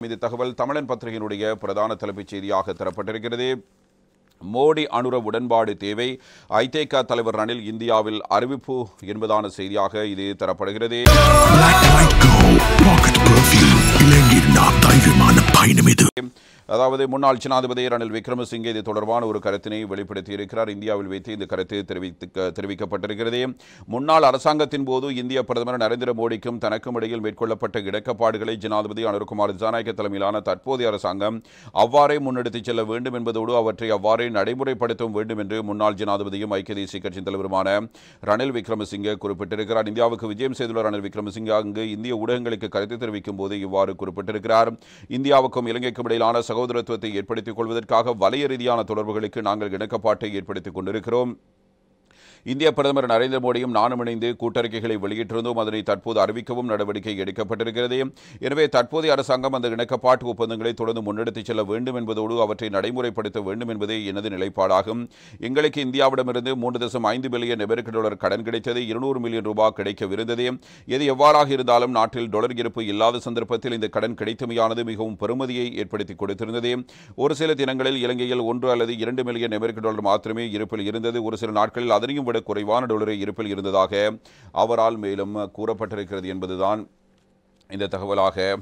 இது தகவல் தமிழன் பத்திரிகையினுடைய பிரதான தலைப்புச் செய்தியாக தரப்பட்டிருக்கிறது. மோடி அனுர உடன்பாடு தேவை, ஐதேக தலைவர் ரணில் இந்தியாவில் அறிவிப்பு என்பதான செய்தியாக இது தரப்படுகிறது. அதாவது முன்னாள் ஜனாதிபதி ரணில் விக்ரமசிங்கே இது தொடர்பான ஒரு கருத்தினை வெளிப்படுத்தியிருக்கிறார். இந்தியாவில் வைத்து இந்த கருத்து தெரிவிக்கப்பட்டிருக்கிறது. முன்னாள் அரசாங்கத்தின் போது இந்திய பிரதமர் நரேந்திர மோடிக்கும் தனக்கும் இடையில் மேற்கொள்ளப்பட்ட இணக்கப்பாடுகளை ஜனாதிபதி அனுர்குமார் திசாநாயக்க தலைமையிலான தற்போதைய அரசாங்கம் அவ்வாறே முன்னெடுத்துச் செல்ல வேண்டும் என்பதோடு அவற்றை அவ்வாறே நடைமுறைப்படுத்த வேண்டும் என்று முன்னாள் ஜனாதிபதியும் ஐக்கிய தேசிய கட்சியின் தலைவருமான ரணில் விக்ரமசிங்கே குறிப்பிட்டிருக்கிறார். இந்தியாவுக்கு விஜயம் செய்துள்ள ரணில் விக்ரமசிங்கே அங்கு இந்திய ஊடகங்களுக்கு கருத்து தெரிவிக்கும் போது இவ்வாறு குறிப்பிட்டிருக்கிறார். இந்தியாவுக்கும் இலங்கைக்கும் இடையிலான சகோதரத்துவத்தை ஏற்படுத்திக் கொள்வதற்காக வலய ரீதியான தொடர்புகளுக்கு நாங்கள் இணக்கப்பாட்டை ஏற்படுத்திக் கொண்டிருக்கிறோம். இந்திய பிரதமர் நரேந்திர மோடியும் நானும் இணைந்து கூட்டறிக்கைகளை வெளியிட்டிருந்தோம். அதனை தற்போது அறிவிக்கவும் நடவடிக்கை எடுக்கப்பட்டிருக்கிறது. எனவே தற்போதைய அரசாங்கம் அந்த இணக்கப்பாட்டு ஒப்பந்தங்களை தொடர்ந்து முன்னெடுத்துச் செல்ல வேண்டும் என்பதோடு அவற்றை நடைமுறைப்படுத்த வேண்டும் என்பதே எனது நிலைப்பாடாகும். எங்களுக்கு இந்தியாவிடமிருந்து 3.5 பில்லியன் அமெரிக்க டாலர் கடன் கிடைத்தது. 200 மில்லியன் ரூபாய் கிடைக்கவிருந்தது. எது எவ்வாறாக இருந்தாலும் நாட்டில் டாலர் இருப்பு இல்லாத சந்தர்ப்பத்தில் இந்த கடன் கிடைத்தமையானது மிகவும் பெருமதியை ஏற்படுத்தி கொடுத்திருந்தது. ஒரு சில தினங்களில் இலங்கையில் 1 அல்லது 2 மில்லியன் அமெரிக்க டாலர் மாத்திரமே இருப்பில் இருந்தது. ஒரு சில நாட்களில் அதனையும் குறைவான டாலரை இருப்பில் இருந்ததாக அவரால் மேலும் கூறப்பட்டிருக்கிறது என்பதுதான் இந்த தகவலாக